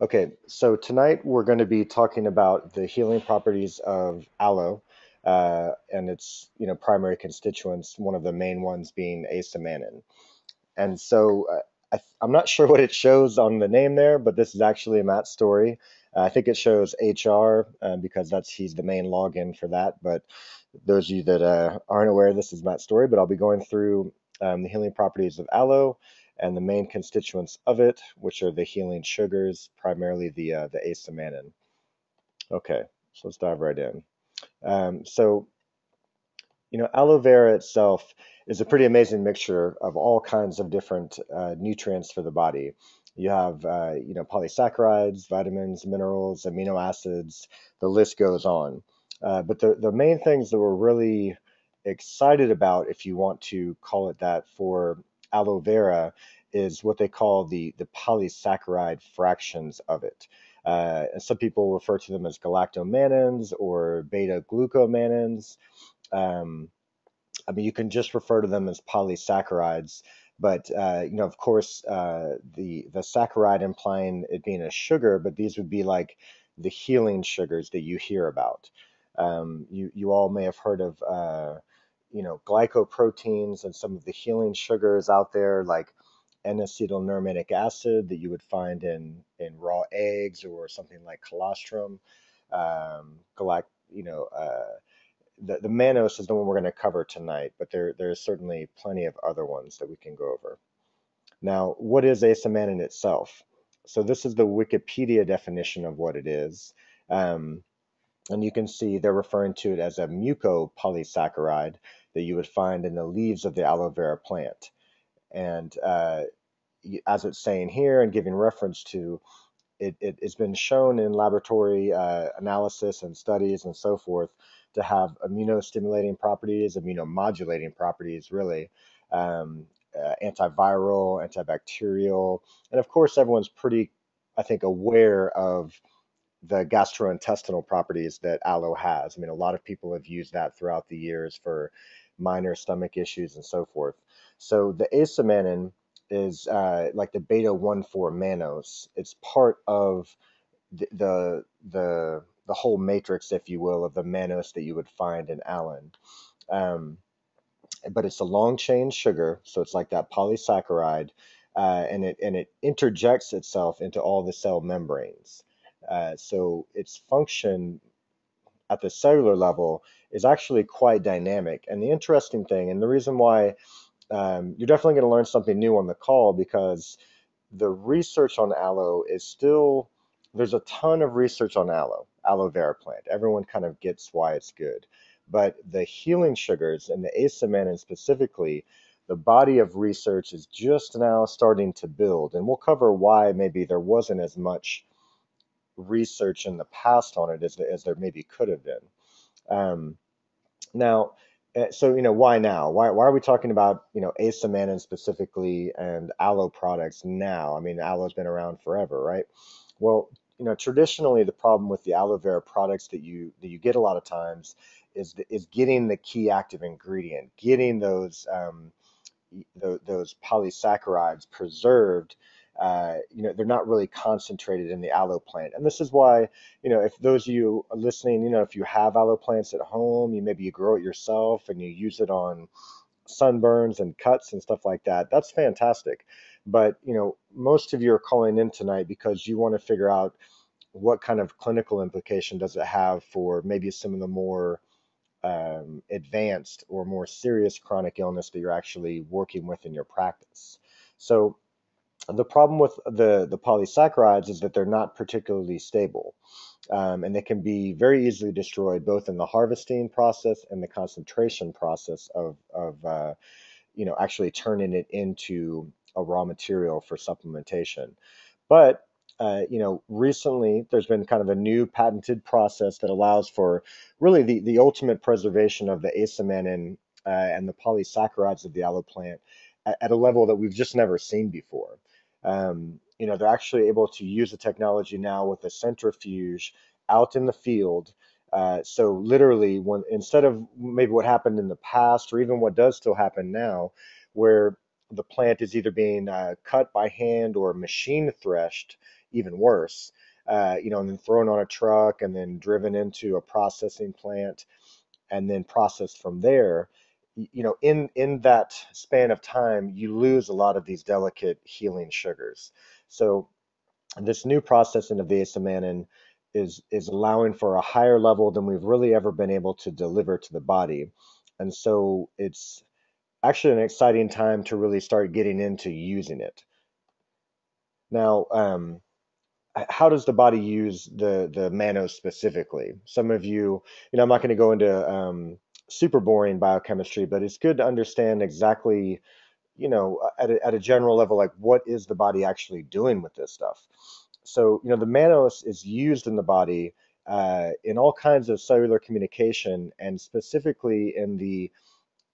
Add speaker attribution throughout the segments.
Speaker 1: Okay, so tonight we're going to be talking about the healing properties of aloe and its, primary constituents, one of the main ones being AceMannan. And so I'm not sure what it shows on the name there, but this is actually Matt's story. I think it shows HR because he's the main login for that. But those of you that aren't aware, this is Matt's story. But I'll be going through the healing properties of aloe and the main constituents of it, which are the healing sugars, primarily the acemannan. Okay, so let's dive right in. So aloe vera itself is a pretty amazing mixture of all kinds of different nutrients for the body. You have, polysaccharides, vitamins, minerals, amino acids, the list goes on. But the main things that we're really excited about, if you want to call it that, for aloe vera is what they call the polysaccharide fractions of it. And some people refer to them as galactomannans or beta glucomannans. Um, I mean, you can just refer to them as polysaccharides, but of course, the saccharide implying it being a sugar, but these would be like the healing sugars that you hear about. You all may have heard of glycoproteins and some of the healing sugars out there, like N-acetylnurmenic acid that you would find in raw eggs or something like colostrum. Galact, you know. The mannose is the one we're going to cover tonight, but there's certainly plenty of other ones that we can go over. Now, what is acemannan itself? So this is the Wikipedia definition of what it is. Um, and you can see they're referring to it as a mucopolysaccharide that you would find in the leaves of the aloe vera plant. And as it's saying here and giving reference to, it has been shown in laboratory analysis and studies and so forth to have immunostimulating properties, immunomodulating properties, really, antiviral, antibacterial, and of course, everyone's pretty, I think, aware of the gastrointestinal properties that aloe has. I mean, a lot of people have used that throughout the years for minor stomach issues and so forth. So the acemannan is like the beta 1,4 mannose. It's part of the whole matrix, if you will, of the mannose that you would find in alum. Um, but it's a long chain sugar, so it's like that polysaccharide, and it interjects itself into all the cell membranes. So its function at the cellular level is actually quite dynamic. And the interesting thing, and the reason why you're definitely going to learn something new on the call, because the research on aloe is still, there's a ton of research on aloe vera plant. Everyone kind of gets why it's good. But the healing sugars and the acemannan specifically, the body of research is just now starting to build. And we'll cover why maybe there wasn't as much research in the past on it as there maybe could have been. Um, now, so why now? Why are we talking about acemannan specifically and aloe products now? I mean, aloe's been around forever, right? Well, traditionally the problem with the aloe vera products that you get a lot of times is getting the key active ingredient, getting those polysaccharides preserved. They're not really concentrated in the aloe plant. And this is why, if those of you are listening, if you have aloe plants at home, maybe you grow it yourself and you use it on sunburns and cuts and stuff like that, that's fantastic. But, most of you are calling in tonight because you want to figure out what kind of clinical implication does it have for maybe some of the more advanced or more serious chronic illness that you're actually working with in your practice. So the problem with the polysaccharides is that they're not particularly stable, and they can be very easily destroyed both in the harvesting process and the concentration process of actually turning it into a raw material for supplementation. But recently there's been kind of a new patented process that allows for really the ultimate preservation of the acemannan and the polysaccharides of the aloe plant at a level that we've just never seen before. They're actually able to use the technology now with a centrifuge out in the field. So literally, when instead of maybe what happened in the past, or even what does still happen now, where the plant is either being cut by hand or machine threshed even worse, and then thrown on a truck and then driven into a processing plant and then processed from there. In that span of time, you lose a lot of these delicate healing sugars. So this new processing of the AceMannan is allowing for a higher level than we've really ever been able to deliver to the body. And so it's actually an exciting time to really start getting into using it. Now, how does the body use the mannose specifically? Some of you, I'm not going to go into super boring biochemistry, but it's good to understand exactly, at a general level, like what is the body actually doing with this stuff. So, the mannose is used in the body in all kinds of cellular communication, and specifically in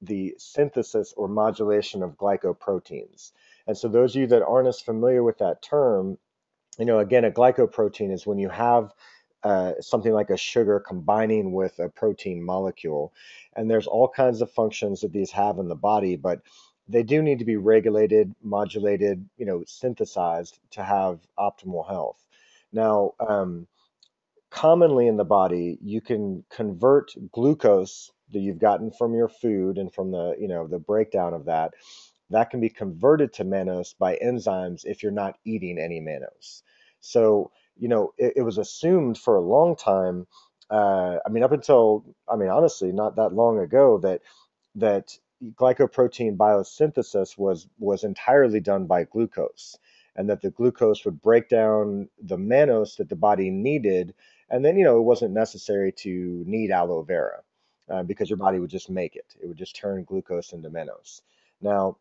Speaker 1: the synthesis or modulation of glycoproteins. And so, those of you that aren't as familiar with that term, again, a glycoprotein is when you have something like a sugar combining with a protein molecule. And there's all kinds of functions that these have in the body, but they do need to be regulated, modulated, synthesized to have optimal health. Now, commonly in the body, you can convert glucose that you've gotten from your food and from the breakdown of that can be converted to mannose by enzymes if you're not eating any mannose. So, it was assumed for a long time, up until, honestly, not that long ago, that glycoprotein biosynthesis was entirely done by glucose, and that the glucose would break down the mannose that the body needed, and then it wasn't necessary to need aloe vera because your body would just make it. It would just turn glucose into mannose. Now,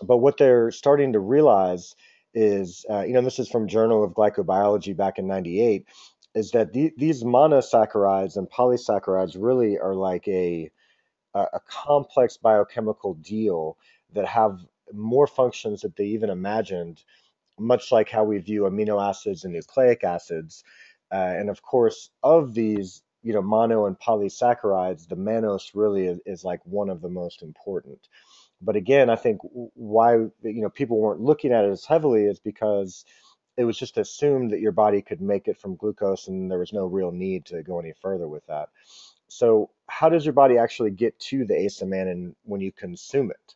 Speaker 1: but what they're starting to realize is, this is from Journal of Glycobiology back in '98, is that these monosaccharides and polysaccharides really are like a complex biochemical deal that have more functions that they even imagined, much like how we view amino acids and nucleic acids. And of course, of these, mono and polysaccharides, the mannose really is like one of the most important. But again, I think why people weren't looking at it as heavily is because it was just assumed that your body could make it from glucose, and there was no real need to go any further with that. So, how does your body actually get to the AceMannan when you consume it,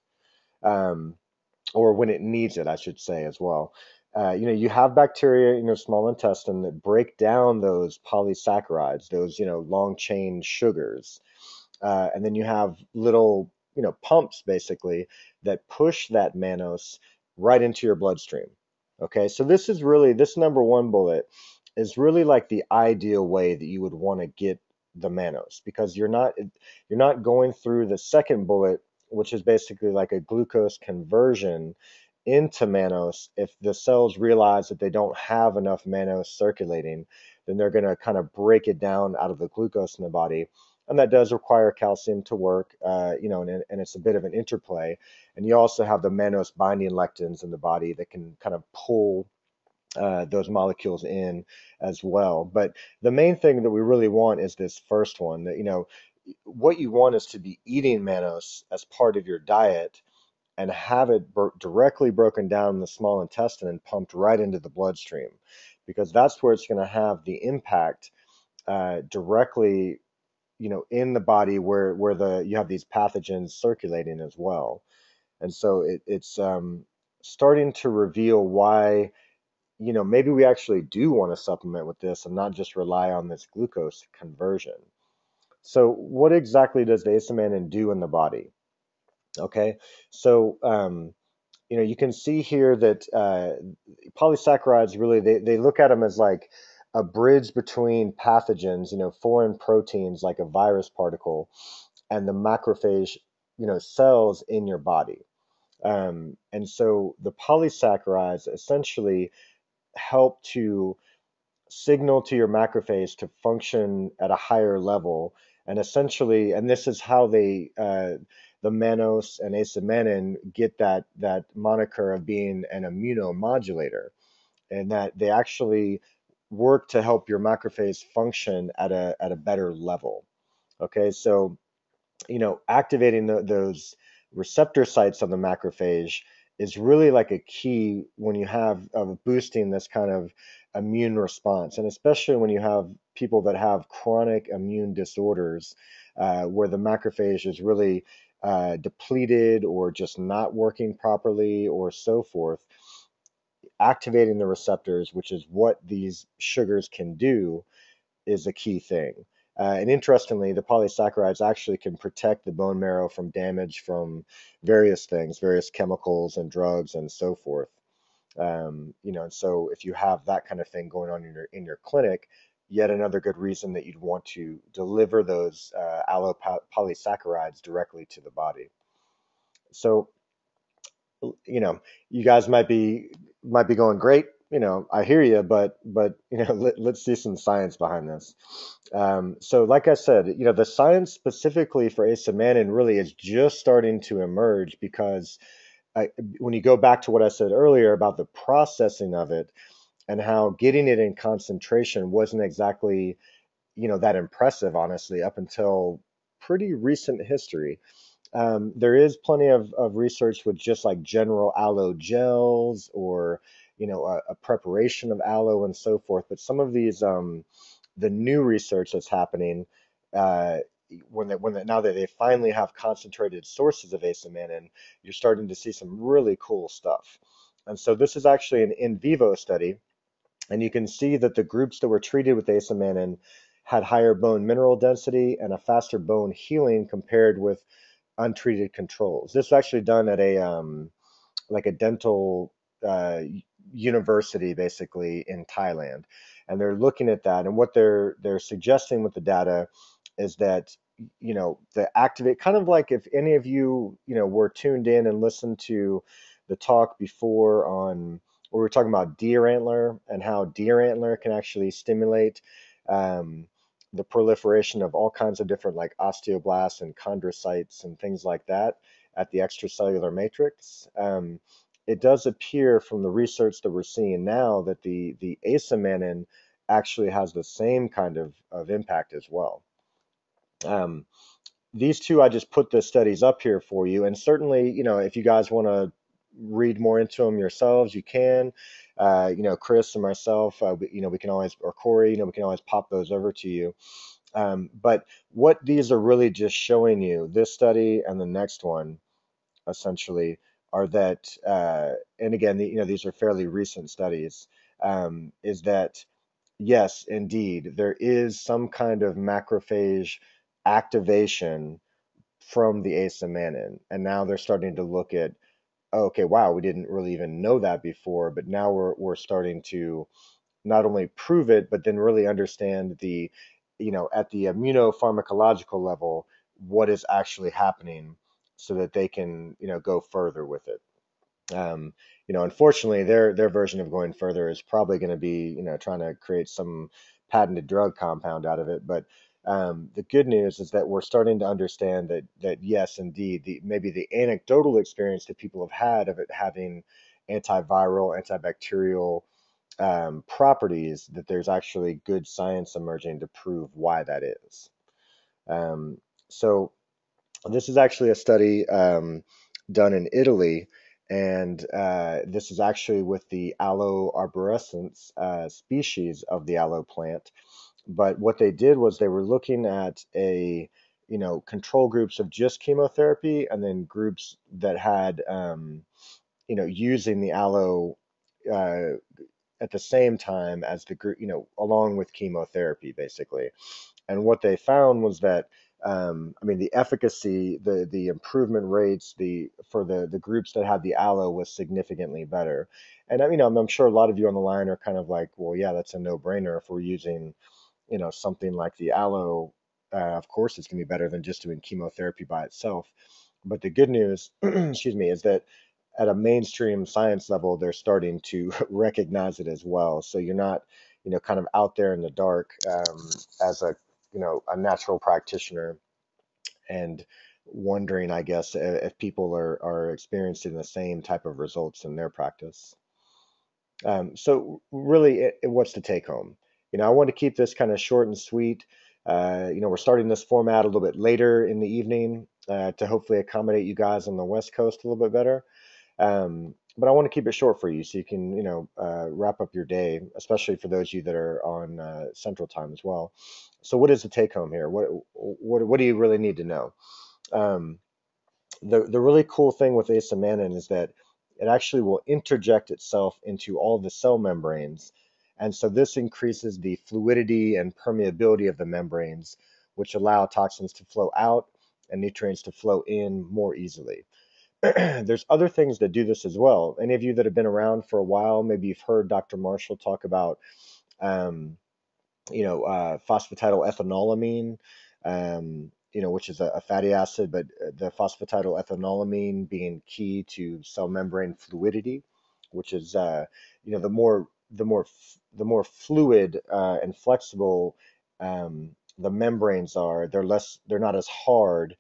Speaker 1: or when it needs it, I should say as well? You have bacteria in your small intestine that break down those polysaccharides, those long chain sugars, and then you have little, pumps basically that push that mannose right into your bloodstream. Okay, so this number one bullet is really like the ideal way that you would want to get the mannose, because you're not going through the second bullet, which is basically like a glucose conversion into mannose. If the cells realize that they don't have enough mannose circulating, then they're going to kind of break it down out of the glucose in the body, and that does require calcium to work, and it's a bit of an interplay. And you also have the mannose binding lectins in the body that can kind of pull those molecules in as well. But the main thing that we really want is this first one. That what you want is to be eating mannose as part of your diet and have it directly broken down in the small intestine and pumped right into the bloodstream, because that's where it's going to have the impact directly in the body, where you have these pathogens circulating as well. And so it's starting to reveal why maybe we actually do want to supplement with this and not just rely on this glucose conversion. So what exactly does the AceMannan do in the body? Okay, so you can see here that polysaccharides really, they look at them as like a bridge between pathogens, foreign proteins like a virus particle, and the macrophage, cells in your body. And so the polysaccharides essentially help to signal to your macrophage to function at a higher level. And essentially, and this is how the mannose and AceMannan get that moniker of being an immunomodulator, and that they actually work to help your macrophage function at a better level. Okay, so activating those receptor sites on the macrophage is really like a key when you have boosting this kind of immune response, and especially when you have people that have chronic immune disorders, where the macrophage is really depleted or just not working properly or so forth. Activating the receptors, which is what these sugars can do, is a key thing. And interestingly, the polysaccharides actually can protect the bone marrow from damage from various things, various chemicals and drugs and so forth. And so if you have that kind of thing going on in your clinic, yet another good reason that you'd want to deliver those aloe polysaccharides directly to the body. So you know, you guys might be going great. I hear you, but let's see some science behind this. So, like I said, the science specifically for AceMannan really is just starting to emerge because when you go back to what I said earlier about the processing of it and how getting it in concentration wasn't exactly, that impressive, honestly, up until pretty recent history. There is plenty of research with just like general aloe gels or a preparation of aloe and so forth. But some of these the new research that's happening uh, now that they finally have concentrated sources of AceMannan, you're starting to see some really cool stuff. And so this is actually an in vivo study, and you can see that the groups that were treated with AceMannan had higher bone mineral density and a faster bone healing compared with untreated controls. This was actually done at a like a dental uh, university, basically in Thailand, and they're looking at that. And what they're suggesting with the data is that the activate, kind of like if any of you were tuned in and listened to the talk before on where we were talking about deer antler and how deer antler can actually stimulate um, the proliferation of all kinds of different like osteoblasts and chondrocytes and things like that at the extracellular matrix. It does appear from the research that we're seeing now that the AceMannan actually has the same kind of impact as well. Um, these two, I just put the studies up here for you, and certainly, if you guys want to read more into them yourselves, you can. Chris and myself, we can always, or Corey, we can always pop those over to you. But what these are really just showing you, this study and the next one, essentially, are that, and again, these are fairly recent studies, is that yes, indeed, there is some kind of macrophage activation from the AceMannan, and now they're starting to look at, oh, okay, wow, we didn't really even know that before, but now we're starting to not only prove it, but then really understand at the immunopharmacological level, what is actually happening so that they can, go further with it. Um, Unfortunately, their version of going further is probably going to be, trying to create some patented drug compound out of it. But the good news is that we're starting to understand that yes, indeed, maybe the anecdotal experience that people have had of it having antiviral, antibacterial properties, that there's actually good science emerging to prove why that is. So this is actually a study done in Italy, and this is actually with the Aloe arborescens species of the aloe plant. But what they did was they were looking at control groups of just chemotherapy, and then groups that had, using the aloe uh, at the same time as the group, along with chemotherapy, basically. And what they found was that, I mean, the efficacy, the improvement rates, for the groups that had the aloe was significantly better. And I'm sure a lot of you on the line are kind of like, well, yeah, that's a no-brainer. If we're using, something like the aloe, of course it's going to be better than just doing chemotherapy by itself. But the good news, excuse me, is that at a mainstream science level, they're starting to recognize it as well. So you're not, kind of out there in the dark as a natural practitioner and wondering, I guess, if people are experiencing the same type of results in their practice. So really, what's the take home? I want to keep this kind of short and sweet. We're starting this format a little bit later in the evening to hopefully accommodate you guys on the West Coast a little bit better. But I want to keep it short for you so you can, wrap up your day, especially for those of you that are on Central Time as well. So, what is the take home here? What do you really need to know? Um, the really cool thing with AceMannan is that it actually will interject itself into all the cell membranes, and so this increases the fluidity and permeability of the membranes, which allow toxins to flow out and nutrients to flow in more easily. There's other things that do this as well. Any of you that have been around for a while, maybe you've heard Dr. Marshall talk about um, phosphatidylethynolamine, which is a fatty acid, but the phosphatidylethynolamine being key to cell membrane fluidity, which is, the more fluid and flexible the membranes are, they're not as hard,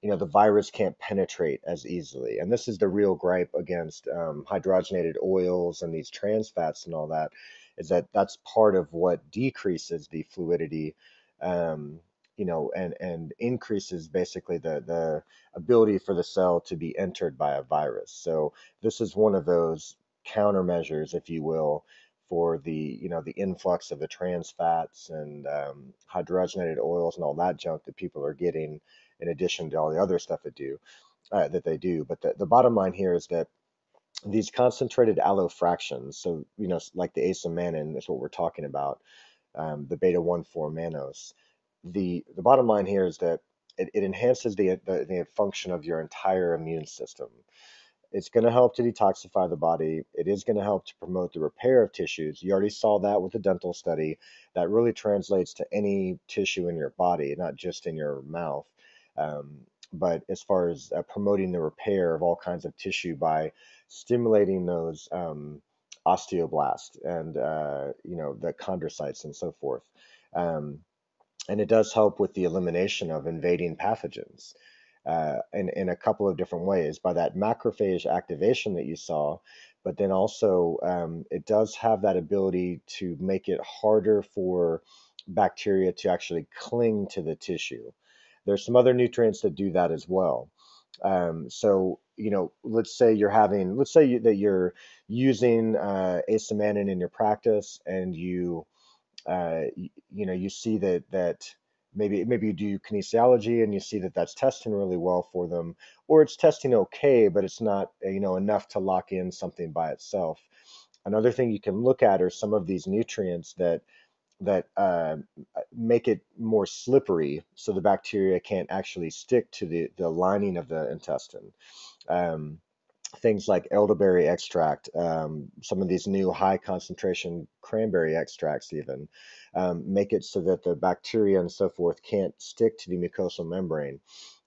Speaker 1: the virus can't penetrate as easily. And this is the real gripe against hydrogenated oils and these trans fats and all that, is that that's part of what decreases the fluidity, and increases basically the ability for the cell to be entered by a virus. So this is one of those countermeasures, if you will, for the influx of the trans fats and hydrogenated oils and all that junk that people are getting, in addition to all the other stuff that they do. But the bottom line here is that these concentrated aloe fractions, so like the AceMannan is what we're talking about, the beta 1,4 mannose. The bottom line here is that it enhances the function of your entire immune system. It's going to help to detoxify the body. It is going to help to promote the repair of tissues. You already saw that with the dental study. That really translates to any tissue in your body, not just in your mouth. Um, but as far as promoting the repair of all kinds of tissue by stimulating those osteoblasts and the chondrocytes and so forth. Um, and it does help with the elimination of invading pathogens in a couple of different ways by that macrophage activation that you saw, but then also it does have that ability to make it harder for bacteria to actually cling to the tissue. There's some other nutrients that do that as well. So, that you're using AceMannan in your practice, and you see that maybe you do kinesiology and you see that that's testing really well for them, or it's testing okay, but it's not enough to lock in something by itself. Another thing you can look at are some of these nutrients that make it more slippery, so the bacteria can't actually stick to the lining of the intestine. Um, Things like elderberry extract, some of these new high concentration cranberry extracts even make it so that the bacteria and so forth can't stick to the mucosal membrane.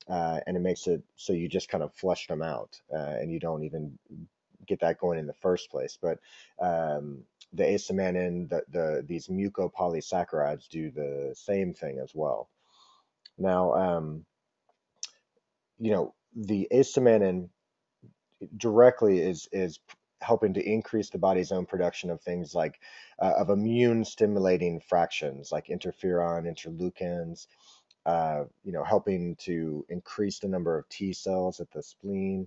Speaker 1: And it makes it so you just kind of flush them out, and you don't even get that going in the first place. But the AceMannan, these mucopolysaccharides do the same thing as well. Now, the AceMannan directly is helping to increase the body's own production of things like of immune stimulating fractions like interferon, interleukins, helping to increase the number of T cells at the spleen.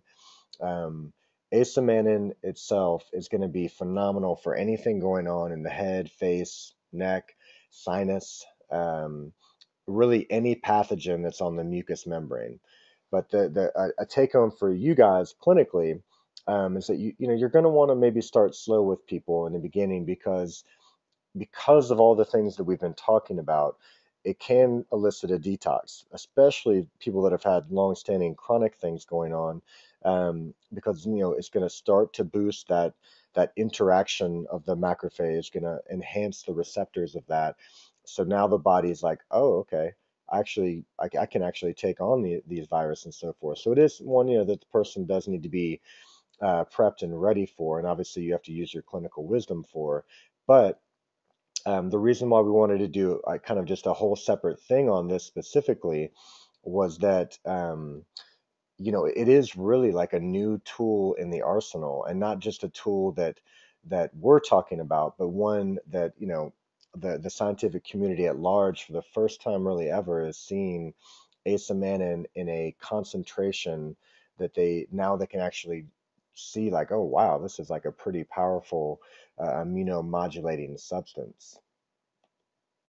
Speaker 1: Um, AceMannan itself is going to be phenomenal for anything going on in the head, face, neck, sinus, really any pathogen that's on the mucous membrane. But a take home for you guys clinically is that you're going to want to maybe start slow with people in the beginning, because of all the things that we've been talking about. It can elicit a detox, especially people that have had long-standing chronic things going on, because it's going to start to boost that interaction of the macrophage, going to enhance the receptors of that. So now the body's like, oh, okay, actually, I can actually take on these viruses and so forth. So it is one that the person does need to be prepped and ready for, and obviously you have to use your clinical wisdom for. But the reason why we wanted to do kind of just a whole separate thing on this specifically was that it is really like a new tool in the arsenal, and not just a tool that we're talking about, but one that the scientific community at large, for the first time really ever, is seeing AceMannan in a concentration that they can actually see like, oh wow, this is like a pretty powerful immunomodulating substance.